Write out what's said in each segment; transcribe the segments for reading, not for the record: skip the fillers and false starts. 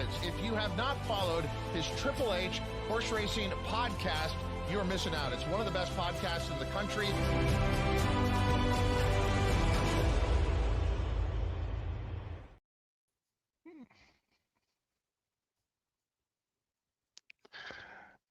Kravitz. If you have not followed his Triple H Horse Racing podcast, you're missing out. It's one of the best podcasts in the country.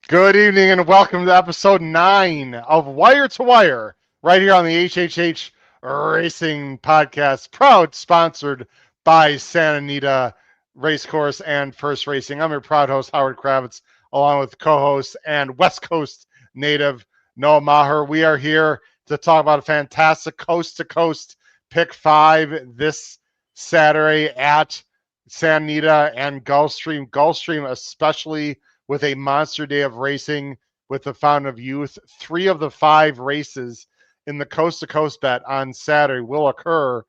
Good evening and welcome to episode 9 of Wire to Wire, right here on the HHH Racing Podcast, proud sponsored by Santa Anita Racecourse and First Racing. I'm your proud host, Howard Kravitz, along with co-host and West Coast native Noah Maher. We are here to talk about a fantastic coast-to-coast Pick 5 this Saturday at Santa Anita and Gulfstream. Gulfstream especially with a monster day of racing with the Fountain of Youth. 3 of the 5 races in the coast-to-coast bet on Saturday will occur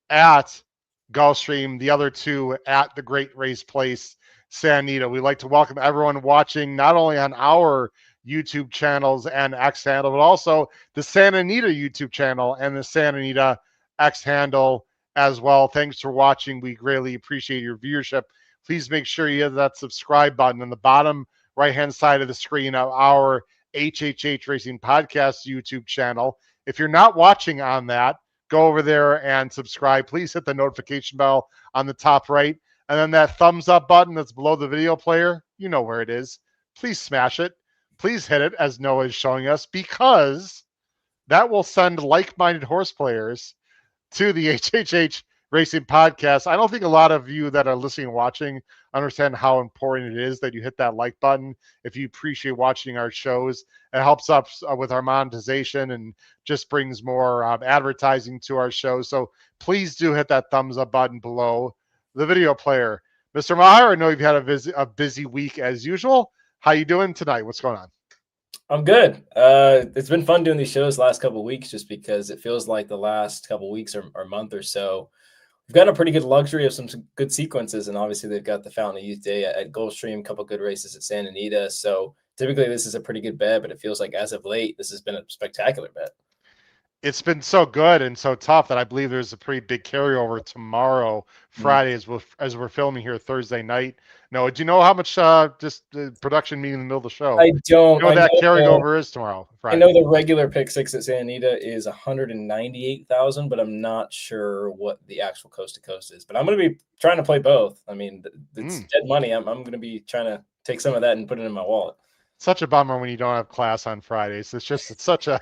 at Gulfstream, the other 2 at the Great Race Place, Santa Anita. We'd like to welcome everyone watching not only on our YouTube channels and X handle, but also the Santa Anita YouTube channel and the Santa Anita X handle as well. Thanks for watching. We greatly appreciate your viewership. Please make sure you hit that subscribe button on the bottom right-hand side of the screen of our HHH Racing Podcast YouTube channel. If you're not watching on that, go over there and subscribe. Please hit the notification bell on the top right. And then that thumbs up button that's below the video player, you know where it is. Please smash it. Please hit it as Noah is showing us, because that will send like-minded horse players to the HHH Racing Podcast. I don't think a lot of you that are listening and watching understand how important it is that you hit that like button. If you appreciate watching our shows, it helps us with our monetization and just brings more advertising to our shows. So please do hit that thumbs up button below the video player. Mr. Maher, I know you've had a busy week as usual. How you doing tonight? What's going on? I'm good. It's been fun doing these shows the last couple of weeks, just because it feels like the last couple of weeks or month or so, we've got a pretty good luxury of some good sequences, and obviously they've got the Fountain of Youth Day at Gulfstream, a couple good races at Santa Anita. So typically this is a pretty good bet, but it feels like as of late, this has been a spectacular bet. It's been so good and so tough that I believe there's a pretty big carryover tomorrow, Friday, as we're filming here Thursday night. No, do you know how much just the production meeting in the middle of the show? I don't. You know what that carryover is tomorrow, Friday? I know the regular pick 6 at Santa Anita is 198,000, but I'm not sure what the actual coast to coast is. But I'm going to be trying to play both. I mean, it's dead money. I'm going to be trying to take some of that and put it in my wallet. Such a bummer when you don't have class on Fridays. It's such a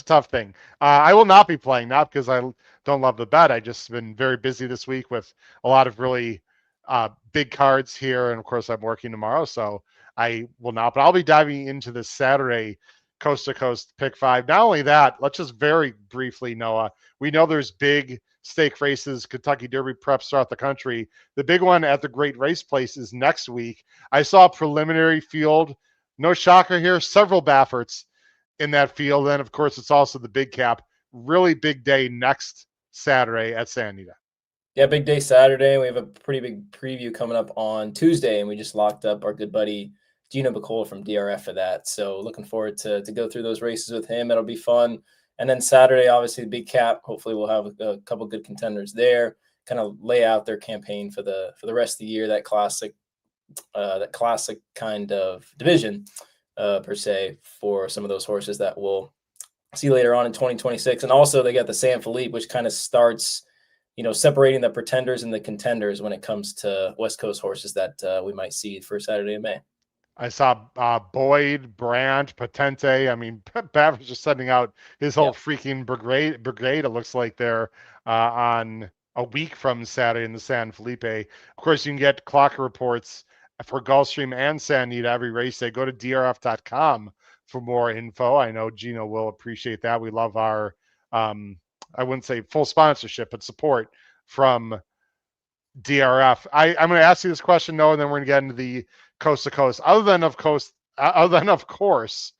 tough thing. I will not be playing, not because I don't love the bet. I just been very busy this week with a lot of really big cards here, and of course I'm working tomorrow, so I will not. But I'll be diving into this Saturday coast to coast pick 5. Not only that, let's just very briefly, Noah. We know there's big stake races, Kentucky Derby preps throughout the country. The big one at the Great Race Place is next week. I saw a preliminary field. No shocker here. Several Bafferts in that field. And of course, it's also the big cap. Really big day next Saturday at Santa Anita. Yeah, big day Saturday. We have a pretty big preview coming up on Tuesday, and we just locked up our good buddy Gino Bacol from DRF for that. So looking forward to go through those races with him. It'll be fun. And then Saturday, obviously, the big cap. Hopefully, we'll have a couple good contenders there. Kind of lay out their campaign for the rest of the year. That classic kind of division, per se, for some of those horses that we'll see later on in 2026. And also, they got the San Felipe, which kind of starts, separating the pretenders and the contenders when it comes to West Coast horses that we might see for Saturday in May. I saw Boyd, Brandt, Patente. I mean, Baffert's just sending out his whole freaking brigade. It looks like they're on a week from Saturday in the San Felipe. Of course, you can get clock reports for Gulfstream and Santa Anita every race day. Go to drf.com for more info. I know Gino will appreciate that. We love our, I wouldn't say full sponsorship, but support from DRF. I'm going to ask you this question, Noah, and then we're going to get into the coast to coast. Other than of course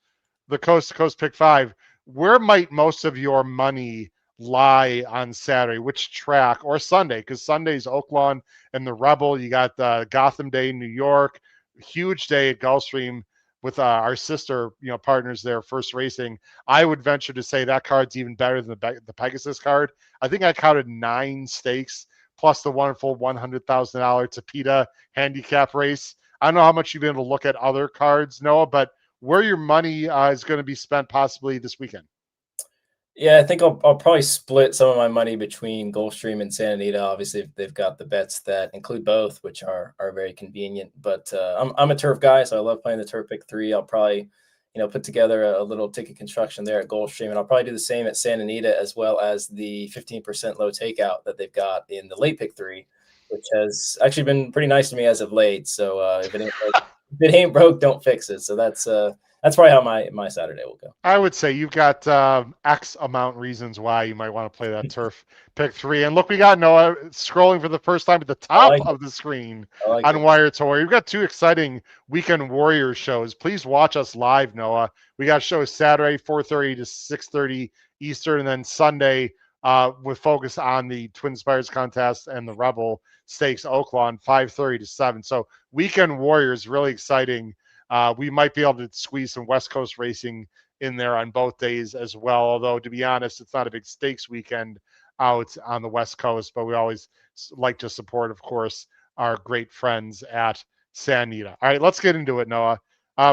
the coast to coast pick 5, where might most of your money lie on Saturday? Which track, or Sunday? Because Sunday's Oaklawn and the Rebel. You got Gotham Day in New York, huge day at Gulfstream with our sister partners there, First Racing. I would venture to say that card's even better than the Pegasus card. I think I counted 9 stakes plus the wonderful $100,000 Tapeta handicap race. I don't know how much you've been able to look at other cards, Noah, but where your money is going to be spent possibly this weekend. Yeah, I think I'll probably split some of my money between Gulfstream and Santa Anita. Obviously, they've got the bets that include both, which are very convenient. But I'm a turf guy, so I love playing the turf pick 3. I'll probably put together a little ticket construction there at Gulfstream, and I'll probably do the same at Santa Anita, as well as the 15% low takeout that they've got in the late pick 3, which has actually been pretty nice to me as of late. So if it ain't broke, don't fix it. So that's probably how my Saturday will go. I would say you've got X amount reasons why you might want to play that turf pick 3. And look, we got Noah scrolling for the first time at the top of the screen on Wire to Wire. You've got 2 exciting Weekend Warriors shows. Please watch us live, Noah. We got shows Saturday, 4:30 to 6:30 Eastern, and then Sunday with focus on the Twin Spires contest and the Rebel Stakes Oaklawn, 5:30 to 7. So Weekend Warriors, really exciting. We might be able to squeeze some West Coast racing in there on both days as well. Although, to be honest, it's not a big stakes weekend out on the West Coast, but we always like to support, of course, our great friends at Santa Anita. All right, let's get into it, Noah.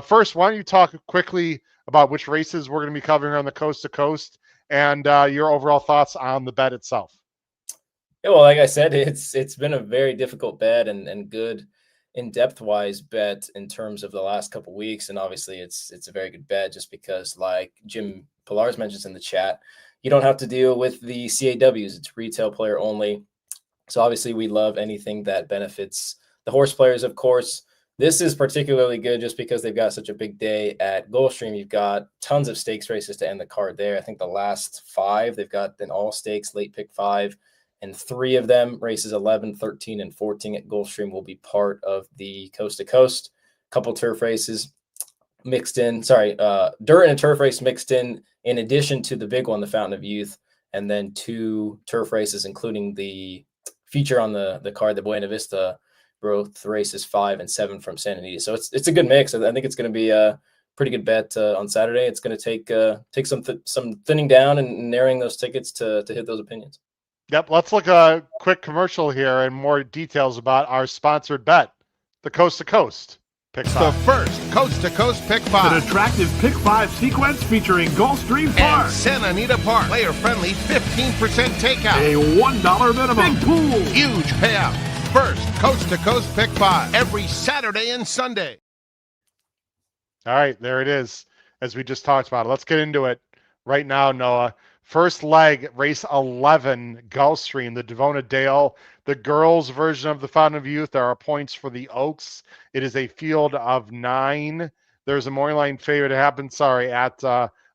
First, why don't you talk quickly about which races we're going to be covering on the Coast to Coast and your overall thoughts on the bet itself? Yeah, well, like I said, it's been a very difficult bet and good in-depth wise bet in terms of the last couple of weeks, and obviously it's a very good bet just because, like Jim Pillars mentions in the chat, you don't have to deal with the CAWs. It's retail player only, so obviously we love anything that benefits the horse players. Of course, this is particularly good just because they've got such a big day at Gulfstream. You've got tons of stakes races to end the card there. I think the last 5 they've got an all stakes late pick 5, and 3 of them, races 11, 13, and 14 at Gulfstream, will be part of the Coast to Coast. A couple turf races mixed in. Dirt and a turf race mixed in addition to the big one, the Fountain of Youth, and then 2 turf races, including the feature on the card, the Buena Vista, both races 5 and 7 from Santa Anita. So it's a good mix. I think it's going to be a pretty good bet on Saturday. It's going to take some thinning down and narrowing those tickets to hit those opinions. Yep, let's look a quick commercial here and more details about our sponsored bet, the Coast to Coast Pick 5. The first Coast to Coast Pick 5. An attractive Pick 5 sequence featuring Gulfstream Park and Santa Anita Park. Player-friendly 15% takeout. A $1 minimum. Big pool. Huge payout. First Coast to Coast Pick 5 every Saturday and Sunday. All right, there it is. As we just talked about it, let's get into it right now, Noah. First leg, race 11, Gulfstream, the Devona Dale, the girls' version of the Fountain of Youth. There are points for the Oaks. It is a field of 9. There's a morning line favorite at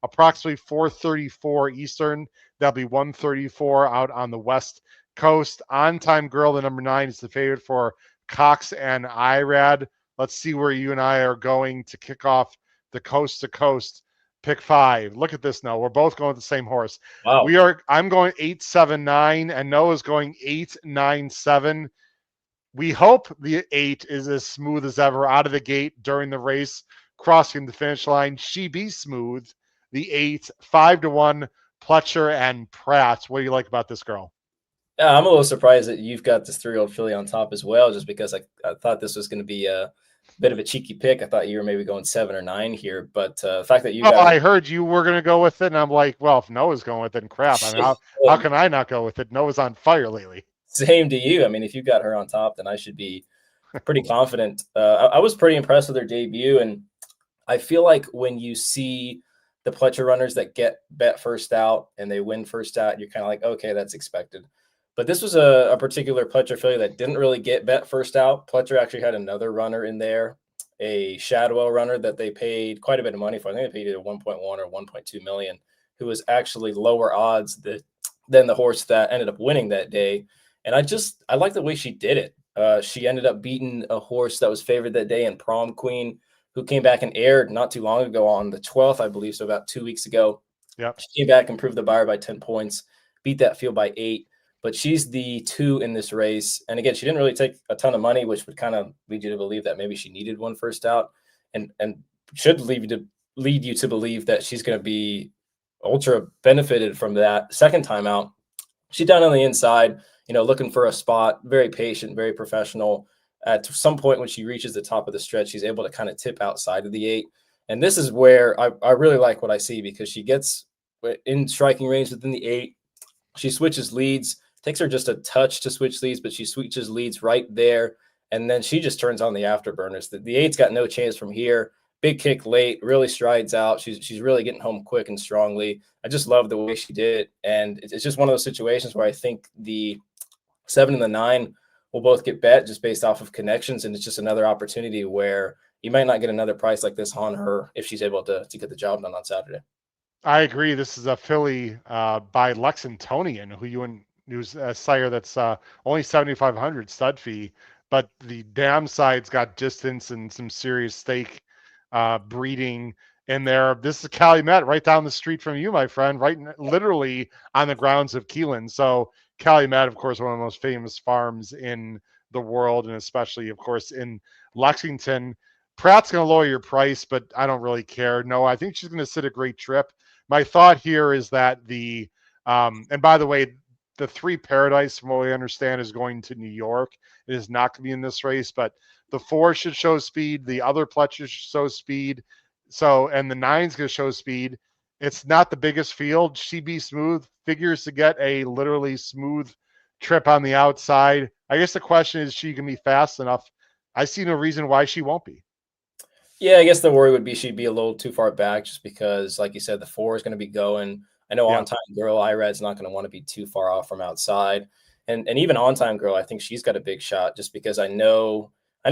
approximately 4:34 Eastern. That'll be 1:34 out on the West Coast. On Time Girl, the number 9, is the favorite for Cox and Irad. Let's see where you and I are going to kick off the Coast to Coast Pick 5. Look at this now. We're both going with the same horse. Wow. I'm going 8-7-9, and Noah's going 8-9-7. We hope the 8 is as smooth as ever out of the gate during the race, crossing the finish line. She Be Smooth, the 8, 5-1, Pletcher and Pratt. What do you like about this girl? Yeah, I'm a little surprised that you've got this 3-year-old filly on top as well, just because I thought this was going to be a bit of a cheeky pick. I thought you were maybe going 7 or 9 here, but the fact that I heard you were going to go with it, and I'm like, well, if Noah's going with it, then crap. I mean, how can I not go with it? Noah's on fire lately. Same to you. I mean, if you got her on top, then I should be pretty confident. I was pretty impressed with her debut, and I feel like when you see the Pletcher runners that get bet first out and they win first out, you're kind of like, okay, that's expected. But this was a particular Pletcher filly that didn't really get bet first out. Pletcher actually had another runner in there, a Shadwell runner that they paid quite a bit of money for. I think they paid it 1.1 or 1.2 million, who was actually lower odds than the horse that ended up winning that day. And I like the way she did it. She ended up beating a horse that was favored that day in Prom Queen, who came back and aired not too long ago on the 12th, I believe, so about 2 weeks ago. Yep. She came back and proved the buyer by 10 points, beat that field by 8. But she's the 2 in this race. And again, she didn't really take a ton of money, which would kind of lead you to believe that maybe she needed one first out, and should lead you to believe that she's going to be ultra benefited from that second time out. She's down on the inside. looking for a spot, very patient, very professional. At some point when she reaches the top of the stretch, she's able to kind of tip outside of the 8. And this is where I really like what I see, because she gets in striking range within the 8. She switches leads, takes her just a touch to switch leads, but she switches leads right there. And then she just turns on the afterburners. The 8's got no chance from here. Big kick late, really strides out. She's really getting home quick and strongly. I just love the way she did it. And it's just one of those situations where I think the 7 and the 9 will both get bet just based off of connections. And it's just another opportunity where you might not get another price like this on her if she's able to get the job done on Saturday. I agree. This is a filly by Lexingtonian, who's a sire that's only 7,500 stud fee, but the dam side's got distance and some serious stake breeding in there. This is Calumet, right down the street from you, my friend, literally on the grounds of Keelan. So Calumet, of course, one of the most famous farms in the world, and especially, of course, in Lexington. Pratt's going to lower your price, but I don't really care. No, I think she's going to sit a great trip. My thought here is that and by the way, the 3 Paradise, from what we understand, is going to New York. It is not going to be in this race, but the 4 should show speed. The other Pletcher should show speed. So, and the 9's going to show speed. It's not the biggest field. She Be Smooth figures to get a literally smooth trip on the outside. I guess the question is she can be fast enough? I see no reason why she won't be. Yeah, I guess the worry would be she'd be a little too far back, just because, like you said, the 4 is going to be going. I know On Time Girl, Irad's not going to want to be too far off from outside. And even On Time Girl, I think she's got a big shot, just because I know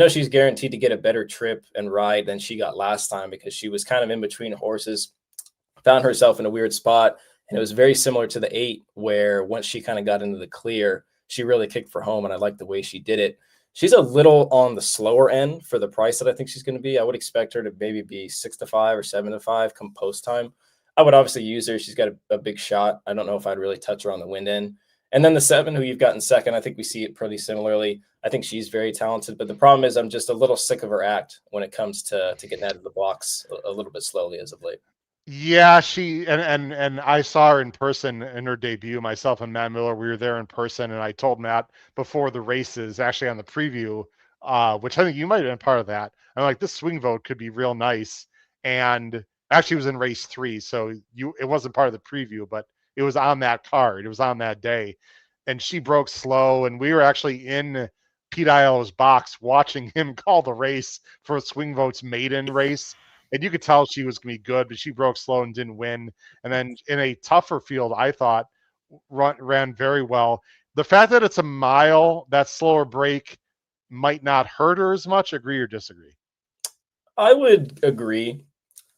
she's guaranteed to get a better trip and ride than she got last time, because she was kind of in between horses, found herself in a weird spot. And it was very similar to the 8, where once she kind of got into the clear, she really kicked for home. And I like the way she did it. She's a little on the slower end for the price that I think she's going to be. I would expect her to maybe be 6-5 or 7-5 come post time. I would obviously use her. She's got a big shot. I don't know if I'd really touch her on the wind end. And then the 7, who you've got in second, I think we see it pretty similarly. I think she's very talented, but the problem is I'm just a little sick of her act when it comes to getting out of the blocks a little bit slowly as of late. Yeah, she and I saw her in person in her debut. Myself and Matt Miller, we were there in person, and I told Matt before the races, actually on the preview, which I think you might have been part of that. I'm like, this swing vote could be real nice. And actually, it was in race 3, so it wasn't part of the preview, but it was on that card. It was on that day, and she broke slow, and we were actually in Pete Aiello's box watching him call the race for Swing Vote's maiden race. And you could tell she was going to be good, but she broke slow and didn't win. And then in a tougher field, I thought ran very well. The fact that it's a mile, that slower break might not hurt her as much. Agree or disagree? I would agree.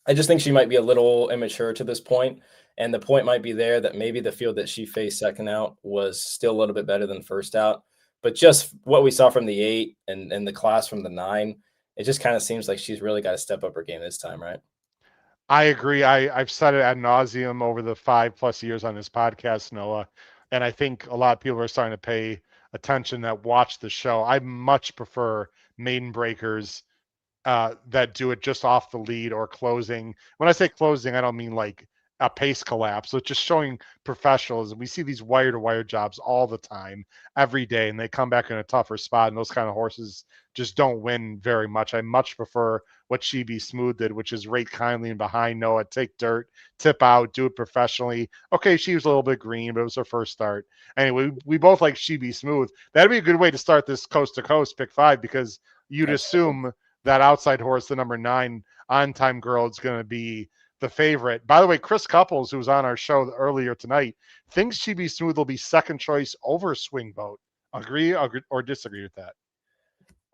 I just think she might be a little immature to this point. And the point might be there that maybe the field that she faced second out was still a little bit better than first out. But just what we saw from the 8 and the class from the 9, it just kind of seems like she's really got to step up her game this time, right? I agree. I've said it ad nauseum over the 5+ years on this podcast, Noah. And I think a lot of people are starting to pay attention that watch the show. I much prefer maiden breakers that do it just off the lead or closing. When I say closing, I don't mean like a pace collapse. So just showing professionalism. We see these wire-to-wire jobs all the time, every day, and they come back in a tougher spot, and those kind of horses just don't win very much. I much prefer what She Be Smooth did, which is rate kindly and behind Noah, take dirt, tip out, do it professionally. Okay, she was a little bit green, but it was her first start. Anyway, we both like She Be Smooth. That'd be a good way to start this coast-to-coast pick 5, because you'd assume that outside horse, the number 9, On Time Girl, is going to be the favorite. By the way, Chris Couples, who was on our show earlier tonight, thinks She Be Smooth will be second choice over Swing Vote. Agree or disagree with that?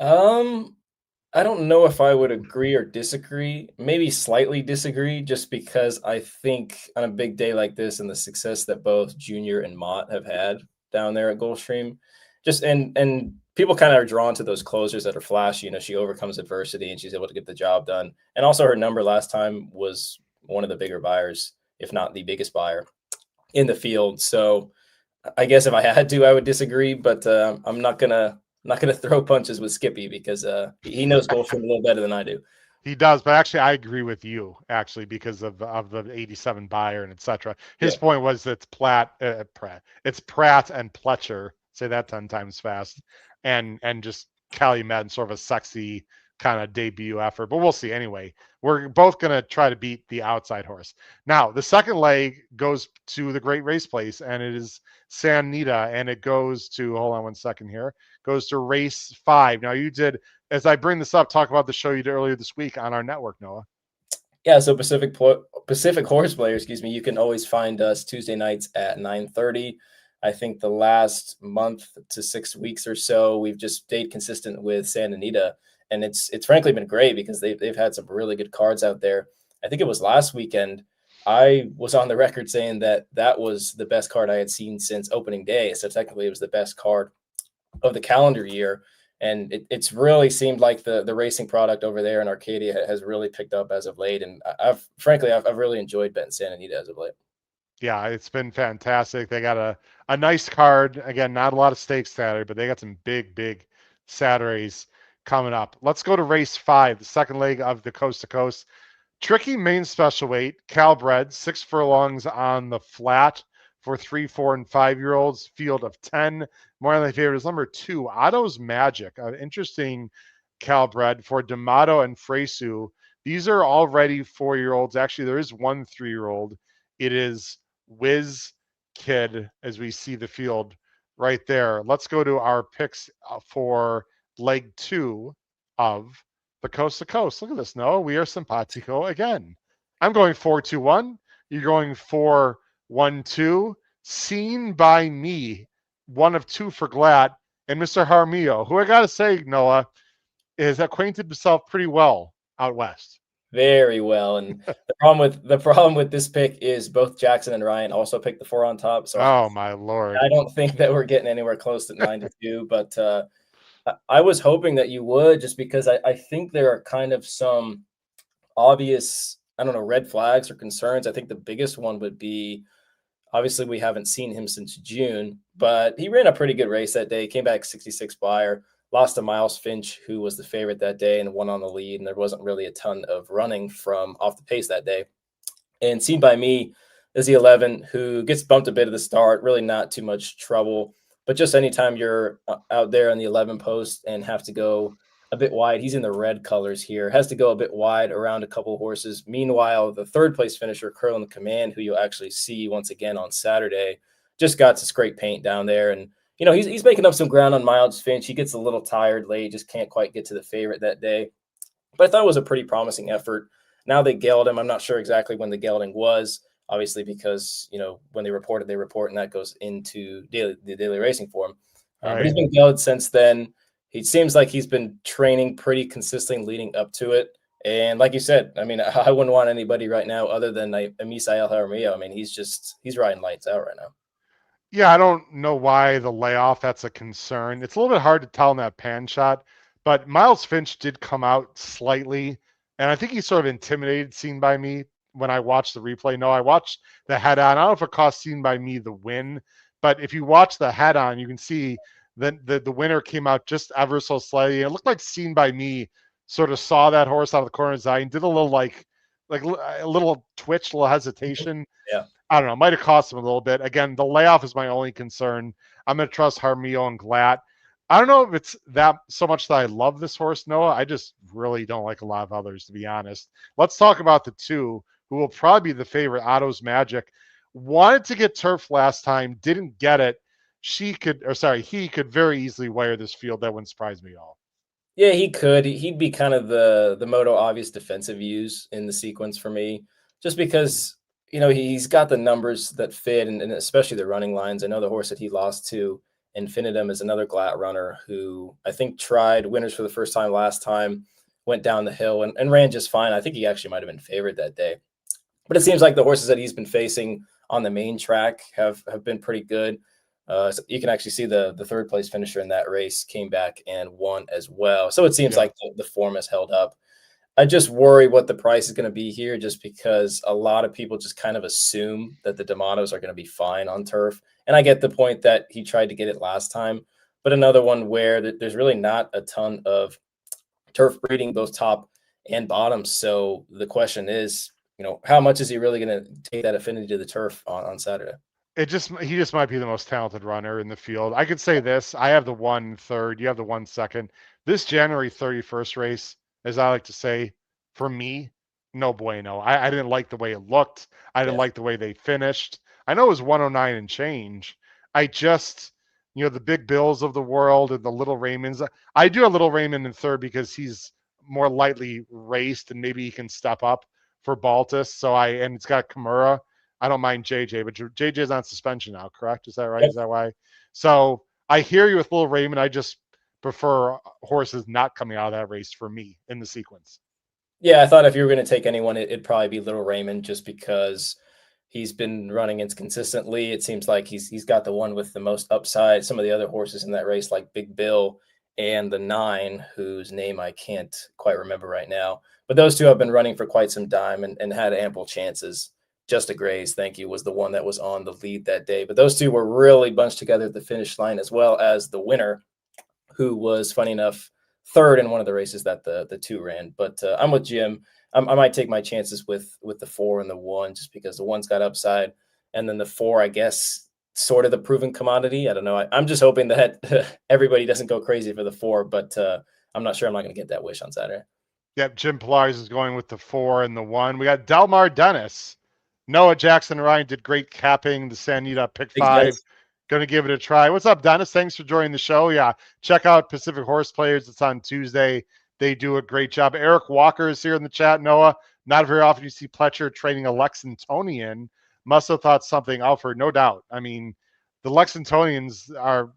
I don't know if I would agree or disagree. Maybe slightly disagree, just because I think on a big day like this and the success that both Junior and Mott have had down there at Gulfstream, just and people kind of are drawn to those closers that are flashy. She overcomes adversity and she's able to get the job done. And also her number last time was one of the bigger buyers, if not the biggest buyer in the field. So I guess if I had to, I would disagree, but I'm not gonna throw punches with Skippy, because he knows Gulfstream a little better than I do. He does, but actually I agree with you, actually, because of the 87 buyer and etc. His point was that it's Pratt and Pletcher Say that 10 times fast. And just Calumet in sort of a sexy kind of debut effort. But we'll see. Anyway, we're both going to try to beat the outside horse. Now, the second leg goes to the Great Race Place, and it is San Nita, and it goes to, hold on one second here, goes to race 5. Now, you did, as I bring this up, talk about the show you did earlier this week on our network, Noah. Yeah, so Pacific Horseplayer, excuse me, you can always find us Tuesday nights at 9:30. I think the last month to 6 weeks or so, we've just stayed consistent with Santa Anita, and it's frankly been great because they've had some really good cards out there. I think it was last weekend, I was on the record saying that was the best card I had seen since opening day. So technically, it was the best card of the calendar year. And it's really seemed like the racing product over there in Arcadia has really picked up as of late. And I've really enjoyed betting Santa Anita as of late. Yeah, it's been fantastic. They got a nice card. Again, not a lot of stakes Saturday, but they got some big Saturdays coming up. Let's go to race 5, the second leg of the Coast to Coast. Tricky main special weight, Calbred, 6 furlongs on the flat for 3, 4, and 5-year-olds. Field of 10. More than my favorite is number 2, Otto's Magic. An interesting Calbred for D'Amato and Fresu. These are already 4-year-olds. Actually, there is one 3-year-old. It is Whiz Kid, as we see the field right there. Let's go to our picks for leg 2 of the Coast to Coast. Look at this, Noah. We are simpatico again. I'm going 4-2-1. You're going 4-1-2. Seen by me, 1 of 2 for Glatt, and Mr. Jaramillo, who I got to say, Noah, is acquainted himself pretty well out west. Very well. And the problem with this pick is both Jackson and Ryan also picked the 4 on top. So oh my Lord. I don't think that we're getting anywhere close to 9-2, but I was hoping that you would, just because I think there are kind of some obvious, I don't know, red flags or concerns. I think the biggest one would be, obviously we haven't seen him since June, but he ran a pretty good race that day, came back 66 buyer, lost to Miles Finch, who was the favorite that day and won on the lead. And there wasn't really a ton of running from off the pace that day. And Seen by Me is the 11, who gets bumped a bit at the start, really not too much trouble. But just anytime you're out there on the 11 post and have to go a bit wide, he's in the red colors here, has to go a bit wide around a couple of horses. Meanwhile, the 3rd place finisher, Curlin Command, who you'll actually see once again on Saturday, just got to scrape paint down there. And, you know, he's making up some ground on Miles Finch. He gets a little tired late, just can't quite get to the favorite that day. But I thought it was a pretty promising effort. Now they gelded him. I'm not sure exactly when the gelding was, obviously, because, you know, when they report, and that goes into the daily racing form. Right. But he's been gelded since then. He seems like he's been training pretty consistently leading up to it. And like you said, I mean, I wouldn't want anybody right now other than Misael Jaramillo. I mean, he's riding lights out right now. Yeah, I don't know why the layoff, that's a concern. It's a little bit hard to tell in that pan shot, but Miles Finch did come out slightly, and I think he sort of intimidated Seen by Me when I watched the replay. No, I watched the head on. I don't know if it cost Seen by Me the win, but if you watch the head on, you can see that the winner came out just ever so slightly. It looked like Seen by Me sort of saw that horse out of the corner of his eye and did a little like a little twitch, a little hesitation. Yeah. I don't know. Might have cost him a little bit. Again, the layoff is my only concern. I'm going to trust Jaramillo and Glatt. I don't know if it's that so much that I love this horse, Noah. I just really don't like a lot of others, to be honest. Let's talk about the 2 who will probably be the favorite, Otto's Magic. Wanted to get turf last time, didn't get it. He could very easily wire this field. That wouldn't surprise me at all. Yeah, he could. He'd be kind of the Moto Obvious defensive use in the sequence for me, just because, you know, he's got the numbers that fit, and especially the running lines. I know the horse that he lost to, Infinitum, is another Glatt runner who I think tried winners for the first time last time, went down the hill and ran just fine. I think he actually might have been favored that day. But it seems like the horses that he's been facing on the main track have been pretty good. So you can actually see the 3rd place finisher in that race came back and won as well. So it seems like the form has held up. I just worry what the price is going to be here, just because a lot of people just kind of assume that the D'Amatos are going to be fine on turf. And I get the point that he tried to get it last time, but another one where there's really not a ton of turf breeding, both top and bottom. So the question is, you know, how much is he really going to take that affinity to the turf on Saturday? he just might be the most talented runner in the field. I could say this: I have the 1/3, you have the 1/2. This January 31st race, as I like to say, for me, no bueno. I didn't like the way it looked. I didn't Yeah. like the way they finished. I know it was 109 and change. I just, the big Bills of the world and the Little Raymonds. I do a Little Raymond in third because he's more lightly raced and maybe he can step up for Baltus. And it's got Kimura. I don't mind JJ, but JJ's on suspension now, correct? Is that right? Yep. Is that why? So I hear you with Little Raymond. I just prefer horses not coming out of that race for me in the sequence. Yeah, I thought if you were going to take anyone, it'd probably be Little Raymond, just because he's been running inconsistently. It seems like he's got the one with the most upside. Some of the other horses in that race, like Big Bill and the 9, whose name I can't quite remember right now. But those two have been running for quite some time and had ample chances. Just a Graze, thank you, was the one that was on the lead that day. But those two were really bunched together at the finish line, as well as the winner, who was, funny enough, third in one of the races that the 2 ran. But I'm with Jim. I might take my chances with the 4 and the 1, just because the 1's got upside, and then the 4, I guess, sort of the proven commodity. I don't know. I'm just hoping that everybody doesn't go crazy for the 4, but I'm not sure I'm not going to get that wish on Saturday. Yep, Jim Pilares is going with the 4 and the 1. We got Delmar Dennis. Noah Jackson Ryan did great capping the San Anita pick 5. Going to give it a try. What's up, Dennis? Thanks for joining the show. Yeah, check out Pacific Horse Players. It's on Tuesday. They do a great job. Eric Walker is here in the chat. Noah, not very often you see Pletcher training a Lexingtonian. Must have thought something out for, no doubt. I mean, the Lexingtonians are,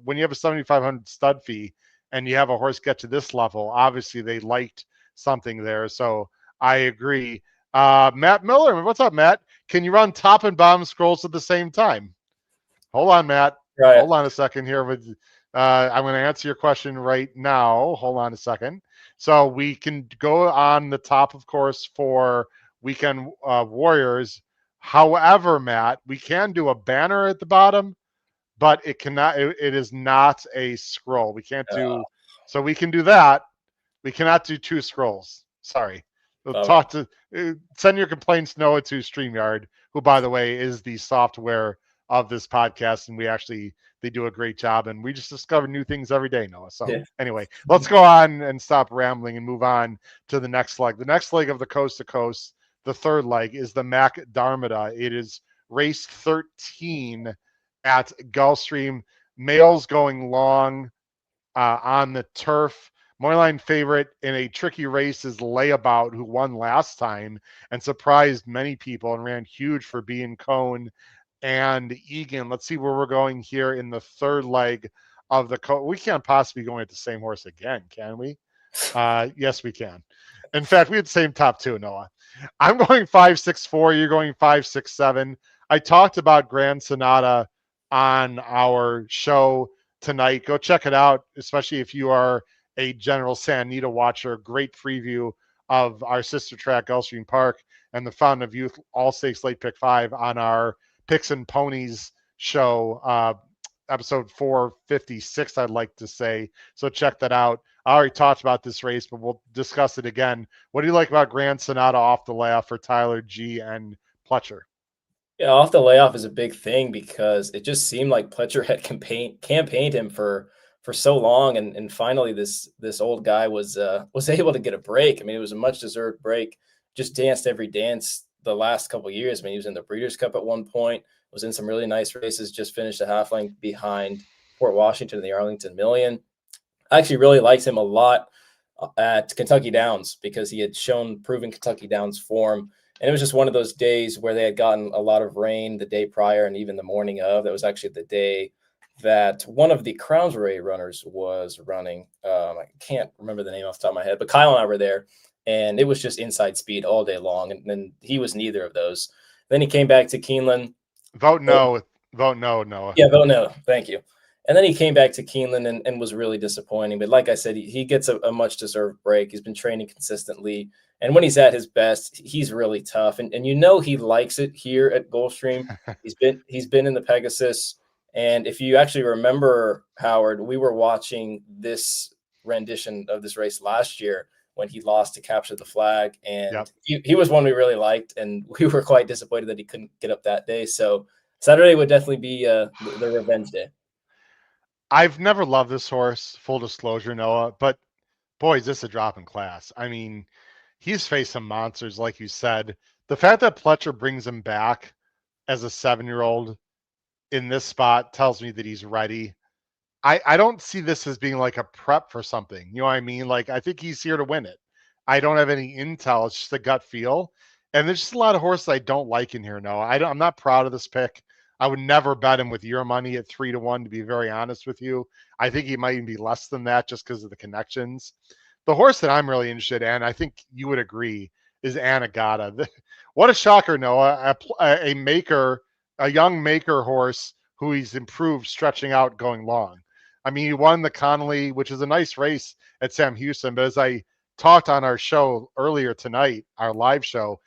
when you have a 7,500 stud fee and you have a horse get to this level, obviously they liked something there. So I agree. Matt Miller, what's up, Matt? Can you run top and bottom scrolls at the same time? Hold on, Matt. Right. Hold on a second here. I'm going to answer your question right now. Hold on a second. So we can go on the top, of course, for Weekend Warriors. However, Matt, we can do a banner at the bottom, but it cannot. It is not a scroll. We can't do. So we can do that. We cannot do 2 scrolls. Sorry. We'll send your complaints, Noah, to StreamYard, who, by the way, is the software of this podcast, and they do a great job, and we just discover new things every day, Noah. So Anyway, let's go on and stop rambling and move on to the next leg. The next leg of the Coast to Coast, the 3rd leg, is the Mac Darmada. It is race 13 at Gulfstream. Males going long on the turf. Moneyline favorite in a tricky race is Layabout, who won last time and surprised many people and ran huge for Bean Cone and Egan. Let's see where we're going here in the 3rd leg of the we can't possibly be going at the same horse again, can we? Yes, we can. In fact, we had the same top 2, Noah. I'm going 5-6-4. You're going 5-6-7. I talked about Grand Sonata on our show tonight. Go check it out, especially if you are a general San Anita watcher. Great preview of our sister track, Gulfstream Park, and the Fountain of Youth All Stakes Late Pick 5 on our Picks and Ponies show, episode 456, I'd like to say. So check that out. I already talked about this race, but we'll discuss it again. What do you like about Grand Sonata off the layoff for Tyler G and Pletcher? Yeah, off the layoff is a big thing, because it just seemed like Pletcher had campaigned him for so long, and finally this old guy was able to get a break. I mean, it was a much deserved break. Just danced every dance the last couple of years. I mean, he was in the Breeders' Cup at one point, was in some really nice races, just finished a half length behind Port Washington in the Arlington Million. I actually really liked him a lot at Kentucky Downs, because he had shown proven Kentucky Downs form. And it was just one of those days where they had gotten a lot of rain the day prior and even the morning of. That was actually the day that one of the Crownsbury runners was running. I can't remember the name off the top of my head, but Kyle and I were there, and it was just inside speed all day long. And he was neither of those. Then he came back to Keeneland. Vote no, Noah. Yeah, vote no. Thank you. And then he came back to Keeneland and was really disappointing. But like I said, he gets a much deserved break. He's been training consistently. And when he's at his best, he's really tough. And he likes it here at Gulfstream. He's been in the Pegasus. And if you actually remember, Howard, we were watching this rendition of this race last year when he lost to Capture the Flag. And he was one we really liked. And we were quite disappointed that he couldn't get up that day. So Saturday would definitely be the revenge day. I've never loved this horse, full disclosure, Noah, but boy, is this a drop in class. I mean, he's faced some monsters, like you said. The fact that Pletcher brings him back as a 7-year-old in this spot tells me that he's ready. I don't see this as being like a prep for something. You know what I mean? Like, I think he's here to win it. I don't have any intel. It's just a gut feel. And there's just a lot of horses I don't like in here, Noah. I'm not proud of this pick. I would never bet him with your money at 3-1, to be very honest with you. I think he might even be less than that just because of the connections. The horse that I'm really interested in, I think you would agree, is Anagata. What a shocker, Noah. A maker, a young maker horse who he's improved stretching out going long. I mean, he won the Connolly, which is a nice race at Sam Houston. But as I talked on our show earlier tonight, our live show,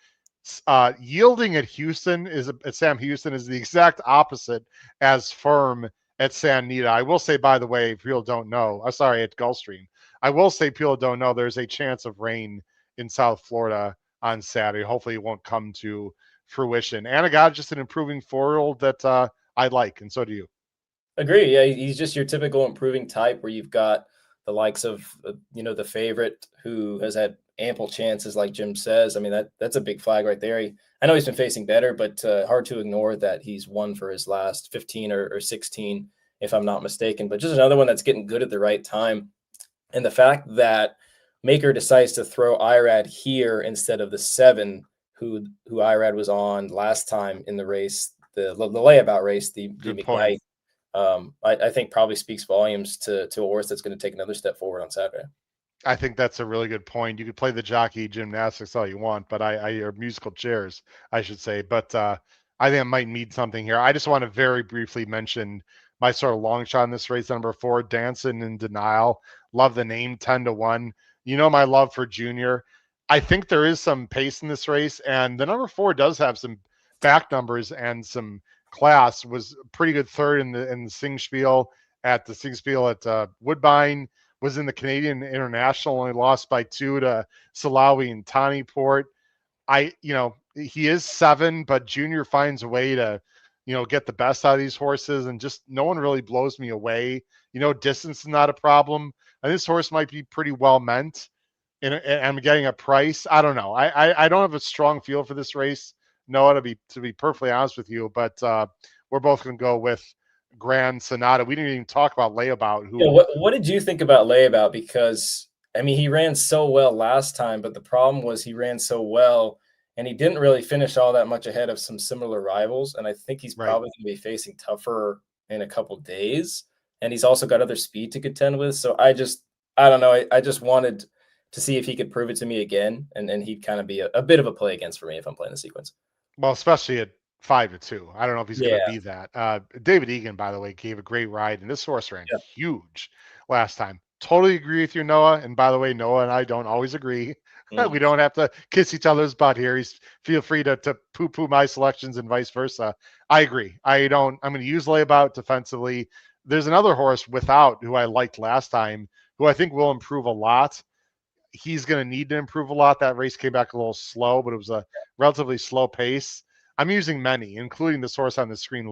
yielding at Houston at Sam Houston is the exact opposite as firm at San Nita. I will say, by the way, if people don't know, I'm sorry, at Gulfstream, I will say people don't know there's a chance of rain in South Florida on Saturday. Hopefully it won't come to fruition. Anagata, just an improving 4-year-old that I like, and so do you. Agree. Yeah, he's just your typical improving type where you've got the likes of, the favorite who has had ample chances, like Jim says. I mean, that's a big flag right there. I know he's been facing better, but hard to ignore that he's won for his last 15 or 16, if I'm not mistaken. But just another one that's getting good at the right time. And the fact that Maker decides to throw Irad here instead of the 7 who Irad was on last time in the race, the layabout race, the McKnight. I think probably speaks volumes to a horse that's going to take another step forward on Saturday. I think that's a really good point. You could play the jockey gymnastics all you want, but or musical chairs, I should say. But I think it might mean something here. I just want to very briefly mention my sort of long shot in this race, number 4, Dancing in Denial. Love the name, 10-1. You know my love for Junior. I think there is some pace in this race, and the number 4 does have some back numbers and some class. Was pretty good third in the Singspiel at Woodbine. Was in the Canadian International, only lost by 2 to Salawi and Tawnyport. He is 7, but Junior finds a way to, get the best out of these horses, and just no one really blows me away. Distance is not a problem. And this horse might be pretty well meant, and I'm getting a price. I don't know. I don't have a strong feel for this race, Noah, to be perfectly honest with you, but we're both going to go with Grand Sonata. We didn't even talk about Layabout. What did you think about Layabout? Because, I mean, he ran so well last time, but the problem was he ran so well and he didn't really finish all that much ahead of some similar rivals. And I think he's probably going to be facing tougher in a couple days. And he's also got other speed to contend with. So I don't know. I just wanted to see if he could prove it to me again. And he'd kind of be a bit of a play against for me if I'm playing the sequence. Well, especially at 5-2. I don't know if he's going to be that. David Egan, by the way, gave a great ride, and this horse ran huge last time. Totally agree with you, Noah. And by the way, Noah and I don't always agree. We don't have to kiss each other's butt here. Feel free to poo-poo my selections and vice versa. I agree. I'm going to use Layabout defensively. There's another horse Without who I liked last time, who I think will improve a lot. He's going to need to improve a lot. That race came back a little slow, but it was a relatively slow pace. I'm using many, including this horse on the screen,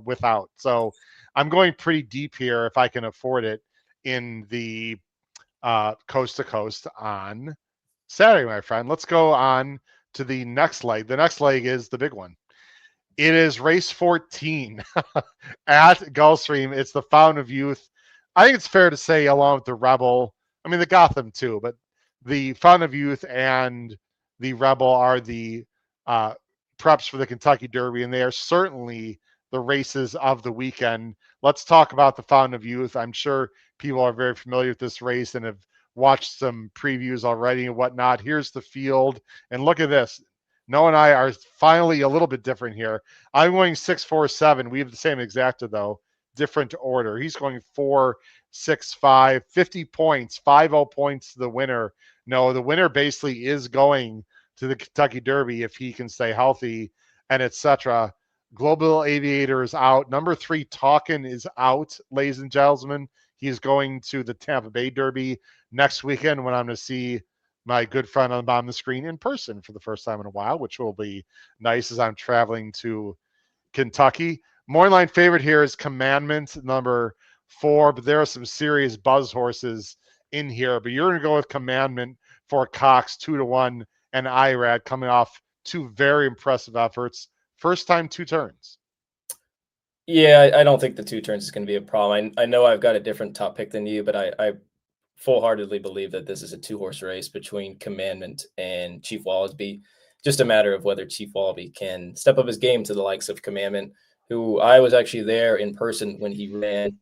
Without. So I'm going pretty deep here if I can afford it in the coast to coast on Saturday, my friend. Let's go on to the next leg. The next leg is the big one. It is race 14 at Gulfstream. It's the Fountain of Youth. I think it's fair to say, along with the Rebel, I mean, the Gotham too, but the Fountain of Youth and the Rebel are the preps for the Kentucky Derby, and they are certainly the races of the weekend. Let's talk about the Fountain of Youth. I'm sure people are very familiar with this race and have watched some previews already and whatnot. Here's the field, and look at this. Noah and I are finally a little bit different here. I'm going 6-4-7. We have the same exacta, though, different order. He's going 4-6-5, 50 points, 50 points to the winner. No, the winner basically is going to the Kentucky Derby if he can stay healthy, and etc. Global Aviator is out. Number 3, Talkin is out, ladies and gentlemen. He's going to the Tampa Bay Derby next weekend when I'm going to see my good friend on the bottom of the screen in person for the first time in a while, which will be nice as I'm traveling to Kentucky. Morning line favorite here is Commandment, number 4, but there are some serious buzz horses in here. But you're going to go with Commandment for Cox 2-1 and Irad coming off 2 very impressive efforts. First time 2 turns. Yeah, I don't think the 2 turns is going to be a problem. I know I've got a different top pick than you, but I full-heartedly believe that this is a 2-horse race between Commandment and Chief Wallaby. Just a matter of whether Chief Wallaby can step up his game to the likes of Commandment, who I was actually there in person when he ran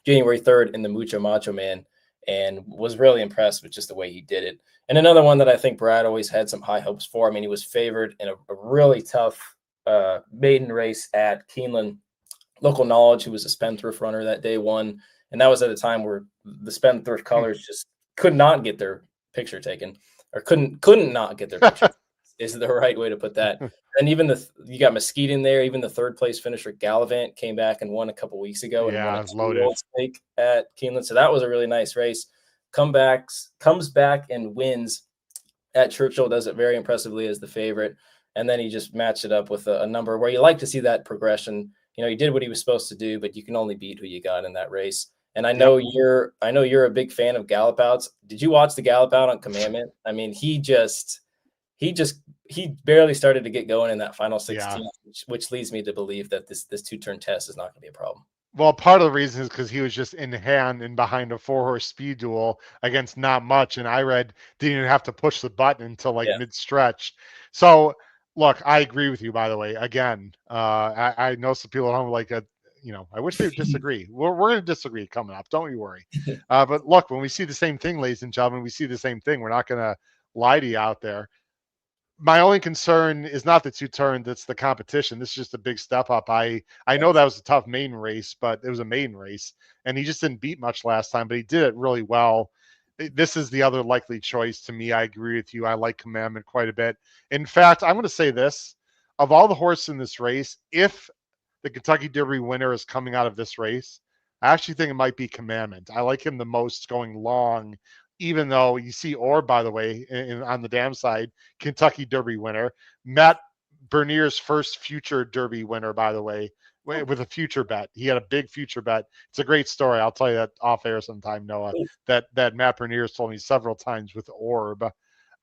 January 3rd in the Mucho Macho Man and was really impressed with just the way he did it. And another one that I think Brad always had some high hopes for. I mean, he was favored in a really tough maiden race at Keeneland. Local Knowledge, who was a Spendthrift runner that day, won. And that was at a time where the Spendthrift colors just could not get their picture taken, or couldn't not get their picture is the right way to put that. And even you got Mesquite in there. Even the 3rd place finisher Gallivant came back and won a couple weeks ago and won a loaded stake at Keeneland. So that was a really nice race. Comes back and wins at Churchill, does it very impressively as the favorite. And then he just matched it up with a number where you like to see that progression. You know, he did what he was supposed to do, but you can only beat who you got in that race. And I know you're a big fan of Gallop Outs. Did you watch the Gallop Out on Commandment? I mean, he barely started to get going in that final 16, which leads me to believe that this 2-turn test is not going to be a problem. Well, part of the reason is because he was just in hand and behind a 4-horse speed duel against not much, and Irad didn't even have to push the button until mid-stretch. So, look, I agree with you, by the way. Again, I know some people at home like, I wish they would disagree. We're going to disagree coming up. Don't you worry. But look, when we see the same thing, ladies and gentlemen, we see the same thing. We're not going to lie to you out there. My only concern is not the 2 turns, it's the competition. This is just a big step up. I know that was a tough maiden race, but it was a maiden race, and he just didn't beat much last time, but he did it really well. This is the other likely choice to me. I agree with you. I like Commandment quite a bit. In fact, I'm going to say this. Of all the horses in this race, if the Kentucky Derby winner is coming out of this race, I actually think it might be Commandment. I like him the most going long, even though you see Orb, by the way, on the dam side, Kentucky Derby winner. Matt Bernier's first future Derby winner, by the way, with a future bet. He had a big future bet. It's a great story. I'll tell you that off air sometime, Noah, that Matt Bernier has told me several times with Orb.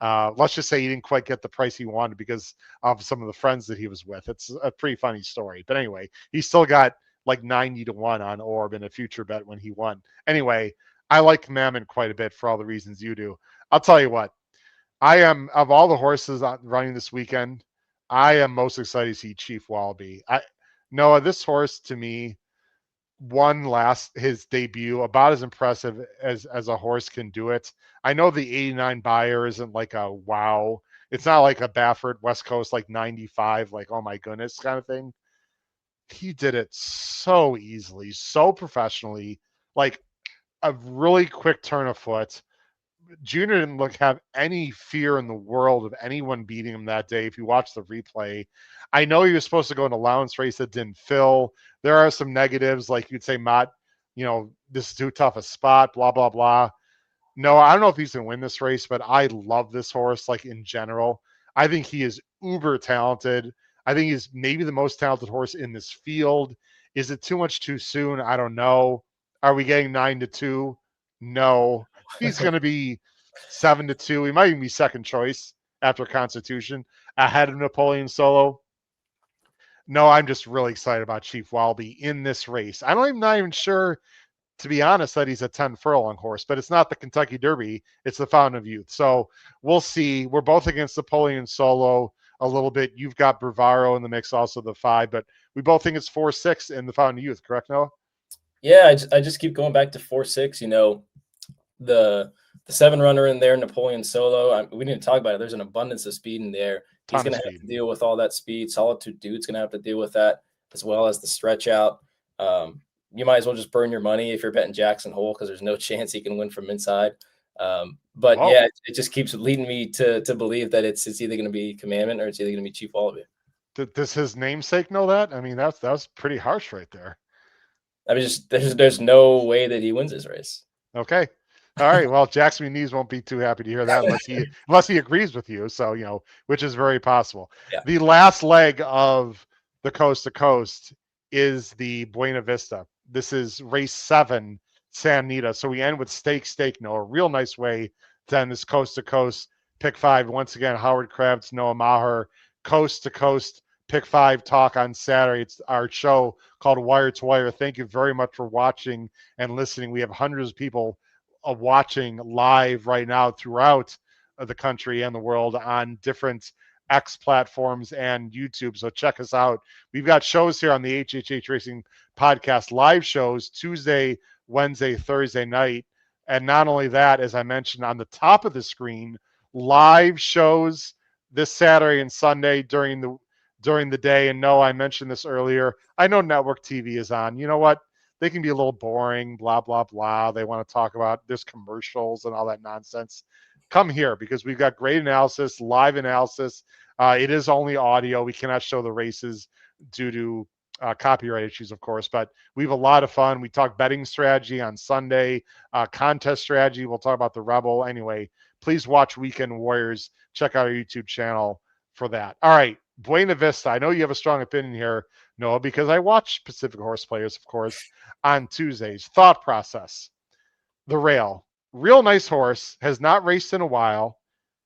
Let's just say he didn't quite get the price he wanted because of some of the friends that he was with. It's a pretty funny story. But anyway, he still got like 90-1 on Orb in a future bet when he won. Anyway, I like Commandment quite a bit for all the reasons you do. I'll tell you what, I am, of all the horses running this weekend, I am most excited to see Chief Wallaby. Noah, this horse to me won his debut, about as impressive as a horse can do it. I know the 89 buyer isn't like a wow. It's not like a Baffert West Coast like 95, like oh my goodness kind of thing. He did it so easily, so professionally, like a really quick turn of foot. Junior didn't have any fear in the world of anyone beating him that day. If you watch the replay, I know he was supposed to go an allowance race that didn't fill. There are some negatives, like you'd say, Matt, this is too tough a spot, blah, blah, blah. No, I don't know if he's going to win this race, but I love this horse, like in general. I think he is uber talented. I think he's maybe the most talented horse in this field. Is it too much too soon? I don't know. Are we getting 9-2? No. He's going to be 7-2. He might even be second choice after Constitution ahead of Napoleon Solo. No, I'm just really excited about Chief Wallaby in this race. I'm not even sure, to be honest, that he's a 10 furlong horse, but it's not the Kentucky Derby. It's the Fountain of Youth. So we'll see. We're both against Napoleon Solo a little bit. You've got Bravaro in the mix, also the 5, but we both think it's 4-6 in the Fountain of Youth, correct, Noah? Yeah, I just keep going back to 4-6. The 7 runner in there, Napoleon Solo. We didn't talk about it. There's an abundance of speed in there. He's going to have to deal with all that speed. Solitude Dude's going to have to deal with that, as well as the stretch out. You might as well just burn your money if you're betting Jackson Hole, because there's no chance he can win from inside. Yeah, it just keeps leading me to believe that it's either going to be Commandment or it's either going to be Chief Wallaby. Does his namesake know that? I mean, that was pretty harsh right there. I mean, there's no way that he wins this race. Okay. All right. Well, Jackson Knees won't be too happy to hear that unless he agrees with you. So, which is very possible. Yeah. The last leg of the coast to coast is the Buena Vista. This is race 7, San Anita. So we end with Stake, Noah. A real nice way to end this coast to coast pick 5. Once again, Howard Kravitz, Noah Maher, coast to coast pick 5 talk on Saturday. It's our show called Wire to Wire. Thank you very much for watching and listening. We have hundreds of people watching live right now throughout the country and the world on different X platforms and YouTube. So check us out. We've got shows here on the HHH Racing Podcast, live shows Tuesday, Wednesday, Thursday night. And not only that, as I mentioned on the top of the screen, live shows this Saturday and Sunday during the day. And no, I mentioned this earlier. I know network TV is on. You know what? They can be a little boring, blah, blah, blah. They want to talk about there's commercials and all that nonsense. Come here because we've got great analysis, live analysis. It is only audio. We cannot show the races due to copyright issues, of course, but we have a lot of fun. We talk betting strategy on Sunday, contest strategy. We'll talk about the Rebel. Anyway, please watch Weekend Warriors. Check out our YouTube channel for that. All right, Buena Vista. I know you have a strong opinion here, Noah, because I watch Pacific Horse Players, of course, on Tuesdays. Thought process. The rail. Real nice horse. Has not raced in a while.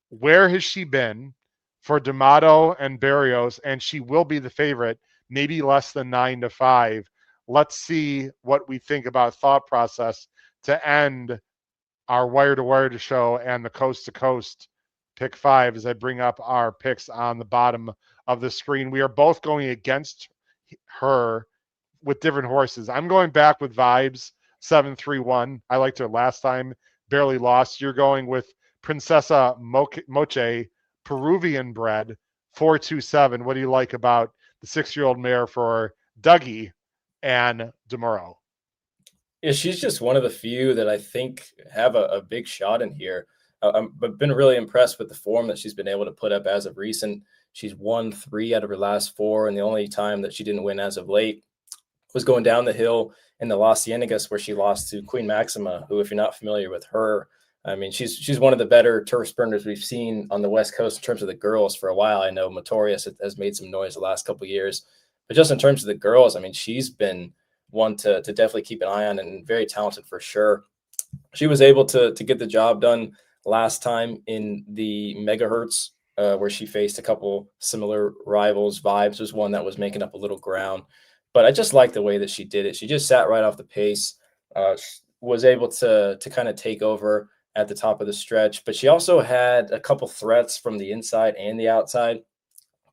Where has she been for D'Amato and Barrios? And she will be the favorite, maybe less than 9-5. Let's see what we think about thought process to end our wire to wire to show and the coast to coast pick 5 as I bring up our picks on the bottom of the screen. We are both going against her with different horses. I'm going back with Vibes 731. I liked her last time, barely lost. You're going with Princessa Moche, Peruvian bred, 427. What do you like about the 6-year-old mare for Dougie and DeMuro? Yeah, she's just one of the few that I think have a big shot in here. I've been really impressed with the form that she's been able to put up as of recent. She's won 3 out of her last 4, and the only time that she didn't win as of late was going down the hill in the Las Ciénegas, where she lost to Queen Maxima, who, if you're not familiar with her, I mean, she's one of the better turf sprinters we've seen on the West Coast in terms of the girls for a while. I know Motorius has made some noise the last couple of years, but just in terms of the girls, I mean, she's been one to definitely keep an eye on and very talented for sure. She was able to get the job done last time in the megahertz, where she faced a couple similar rivals. Vibes was one that was making up a little ground, but I just like the way that she did it. She just sat right off the pace, was able to kind of take over at the top of the stretch, but she also had a couple threats from the inside and the outside.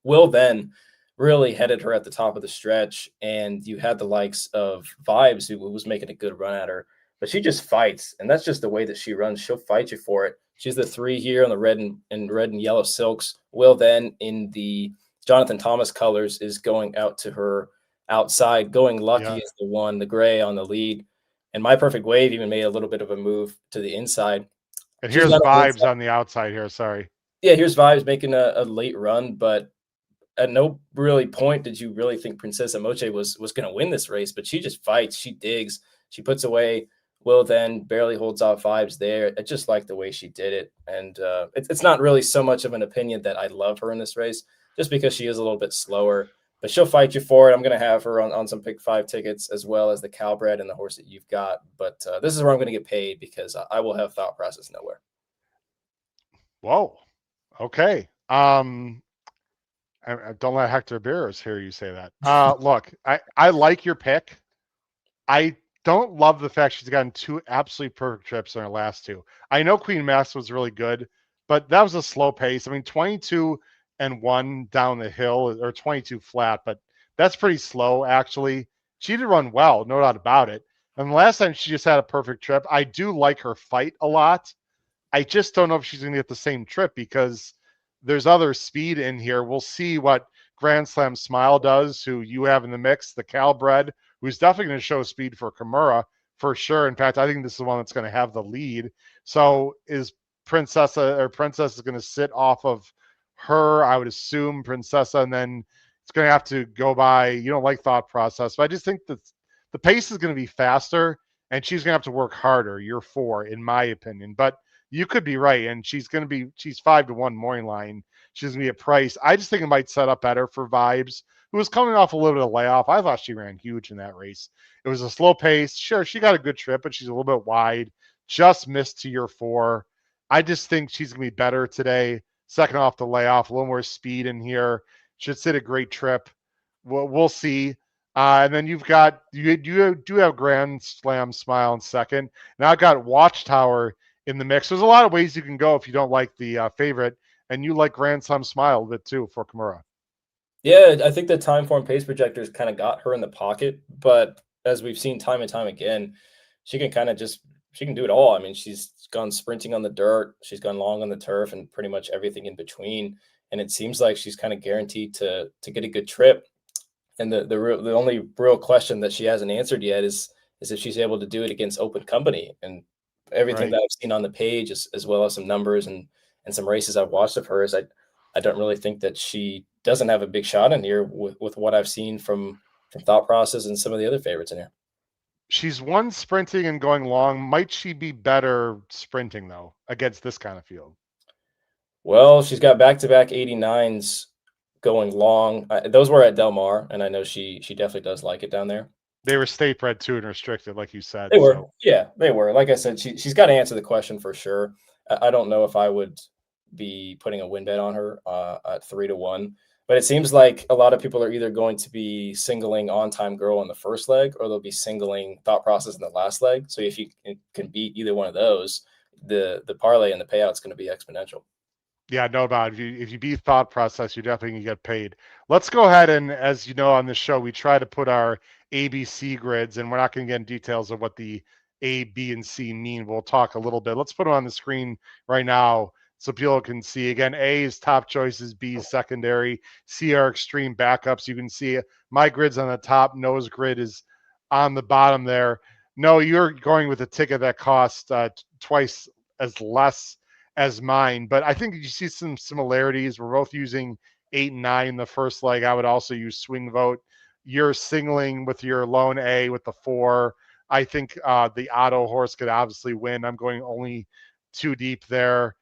Will then really headed her at the top of the stretch, and you had the likes of Vibes, who was making a good run at her, but she just fights, and that's just the way that she runs. She'll fight you for it. She's the 3 here on the red and yellow silks. Will then in the Jonathan Thomas colors is going out to her outside. Going Lucky is the one, the gray on the lead. And My Perfect Wave even made a little bit of a move to the inside. And here's Vibes on the outside here. Sorry. Yeah, here's Vibes making a late run, but at no really point did you really think Princessa Moche was going to win this race. But she just fights. She digs. She puts away. Will then barely holds off Vibes there. I just like the way she did it. And it's not really so much of an opinion that I love her in this race, just because she is a little bit slower. But she'll fight you for it. I'm going to have her on some pick 5 tickets, as well as the Calbred and the horse that you've got. But this is where I'm going to get paid, because I will have thought process nowhere. Whoa. Okay. Don't let Hector Barrios hear you say that. Look, I like your pick. I don't love the fact she's gotten 2 absolutely perfect trips in her last 2. I know Queen Max was really good, but that was a slow pace. I mean, 22-1 down the hill, or 22 flat, but that's pretty slow, actually. She did run well, no doubt about it. And the last time she just had a perfect trip. I do like her fight a lot. I just don't know if she's going to get the same trip, because there's other speed in here. We'll see what Grand Slam Smile does, who you have in the mix, the Calbred, who's definitely going to show speed for Kimura for sure. In fact, I think this is the one that's going to have the lead. So is Princess is going to sit off of her? I would assume Princessa, and then it's going to have to go by, you don't like thought process, but I just think that the pace is going to be faster, and she's going to have to work harder year 4, in my opinion. But you could be right, and she's 5-1 morning line. She's going to be a price. I just think it might set up better for Vibes who was coming off a little bit of layoff. I thought she ran huge in that race. It was a slow pace. Sure, she got a good trip, but she's a little bit wide. Just missed to year 4. I just think she's going to be better today. Second off the layoff, a little more speed in here. Should sit a great trip. We'll see. And then you do have Grand Slam Smile in second. Now I've got Watchtower in the mix. There's a lot of ways you can go if you don't like the favorite, and you like Grand Slam Smile a bit too for Kimura. Yeah, I think the time form pace projectors kind of got her in the pocket, but as we've seen time and time again, she can do it all. I mean, she's gone sprinting on the dirt, she's gone long on the turf, and pretty much everything in between. And it seems like she's kind of guaranteed to get a good trip. And the only real question that she hasn't answered yet is if she's able to do it against open company. And everything that I've seen on the page, as well as some numbers and some races I've watched of hers, I don't really think that she doesn't have a big shot in here with what I've seen from Thought Process and some of the other favorites in here. She's won sprinting and going long. Might she be better sprinting though against this kind of field? Well, she's got back-to-back 89s going long. Those were at Del Mar, and I know she definitely does like it down there. They were state bred too and restricted, like you said. They were. Yeah, they were. Like I said, she's got to answer the question for sure. I don't know if I would be putting a win bet on her at 3-1, but it seems like a lot of people are either going to be singling On Time Girl on the first leg, or they'll be singling Thought Process in the last leg. So if you can beat either one of those, the parlay and the payout is going to be exponential. Yeah, no doubt. If you beat Thought Process, you're definitely going to get paid. Let's go ahead and, as you know, on the show, we try to put our ABC grids, and we're not going to get in details of what the A, B, and C mean. We'll talk a little bit. Let's put them on the screen right now so people can see. Again, A is top choices, B is secondary, C are extreme backups. You can see my grid's on the top. Noah's grid is on the bottom there. No, you're going with a ticket that costs twice as less as mine, but I think you see some similarities. We're both using 8 and 9 the first leg. I would also use Swing Vote. You're singling with your lone A with the 4. I think the Otto horse could obviously win. I'm going only 2 deep there.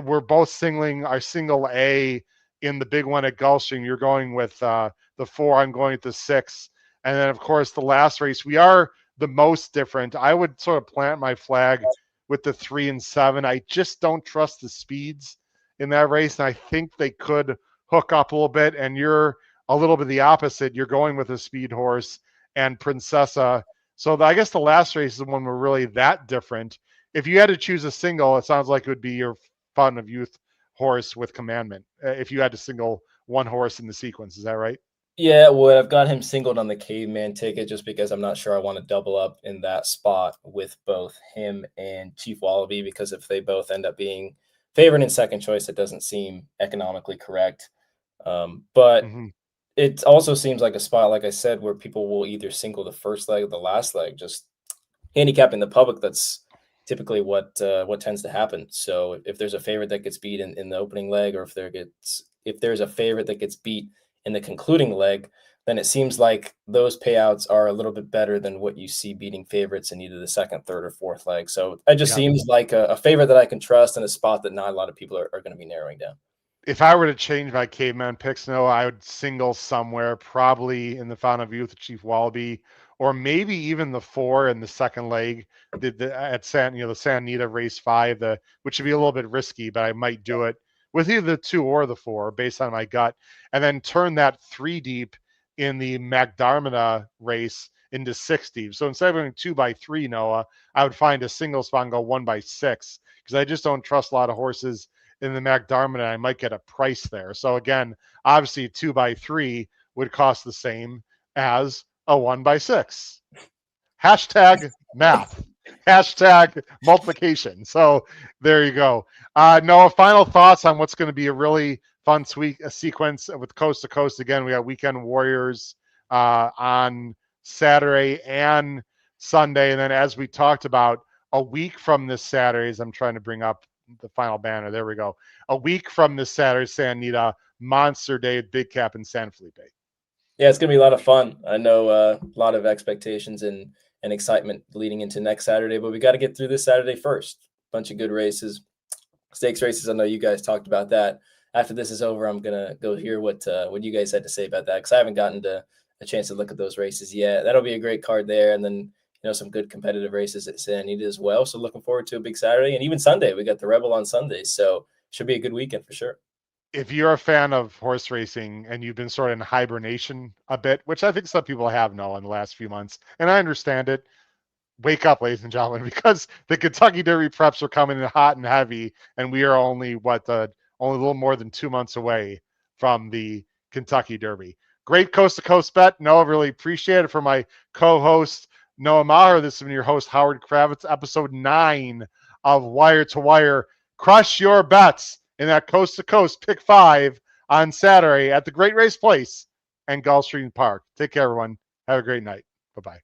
We're both singling our single A in the big one at Gulfstream. You're going with the 4. I'm going with the 6. And then, of course, the last race, we are the most different. I would sort of plant my flag with the 3 and 7. I just don't trust the speeds in that race, and I think they could hook up a little bit. And you're a little bit the opposite. You're going with a speed horse and Princessa. So I guess the last race is the one we're really that different. If you had to choose a single, it sounds like it would be your Fountain of Youth horse with Commandment. If you had to single one horse in the sequence, is that right? Yeah, well, I've got him singled on the Caveman ticket just because I'm not sure I want to double up in that spot with both him and Chief Wallaby, because if they both end up being favored in second choice, it doesn't seem economically correct. But it also seems like a spot, like I said, where people will either single the first leg or the last leg, just handicapping the public. That's typically what tends to happen. So if there's a favorite that gets beat in the opening leg, or if there's a favorite that gets beat in the concluding leg, then it seems like those payouts are a little bit better than what you see beating favorites in either the second, third, or fourth leg. So it just seems like a favorite that I can trust, and a spot that not a lot of people are going to be narrowing down. If I were to change my Caveman picks, no, I would single somewhere, probably in the Fountain of Youth, Chief Wallaby, or maybe even the 4 in the second leg at the Santa Anita race 5, which would be a little bit risky, but I might do it with either the 2 or the 4 based on my gut, and then turn that 3 deep in the McDarmina race into 6 deep. So instead of going 2 by 3, Noah, I would find a single spot and go 1 by 6, because I just don't trust a lot of horses in the McDarmina. I might get a price there. So again, obviously 2 by 3 would cost the same as a 1 by 6. Hashtag math. Hashtag multiplication. So there you go. Noah, final thoughts on what's going to be a really fun sequence with Coast to Coast. Again, we got Weekend Warriors on Saturday and Sunday. And then, as we talked about, a week from this Saturday, as I'm trying to bring up the final banner, there we go. A week from this Saturday, Santa Anita, Monster Day at Big Cap in San Felipe. Yeah, it's going to be a lot of fun. I know a lot of expectations and excitement leading into next Saturday, but we got to get through this Saturday first. Bunch of good races, stakes races. I know you guys talked about that after this is over, I'm gonna go hear what you guys had to say about that, because I haven't gotten a chance to look at those races yet. That'll be a great card there, and then some good competitive races at Santa Anita as well. So looking forward to a big Saturday, and even Sunday. We got the Rebel on Sunday, so should be a good weekend for sure. If you're a fan of horse racing and you've been sort of in hibernation a bit, which I think some people have now in the last few months, and I understand it, wake up, ladies and gentlemen, because the Kentucky Derby preps are coming in hot and heavy, and we are only only a little more than 2 months away from the Kentucky Derby. Great coast-to-coast bet. Noah, really appreciate it. For my co-host, Noah Maher, this has been your host, Howard Kravitz, episode 9 of Wire to Wire. Crush your bets in that coast-to-coast pick 5 on Saturday at the Great Race Place and Gulfstream Park. Take care, everyone. Have a great night. Bye-bye.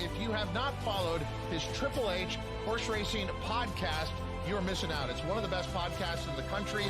If you have not followed his Triple H Horse Racing podcast, you're missing out. It's one of the best podcasts in the country.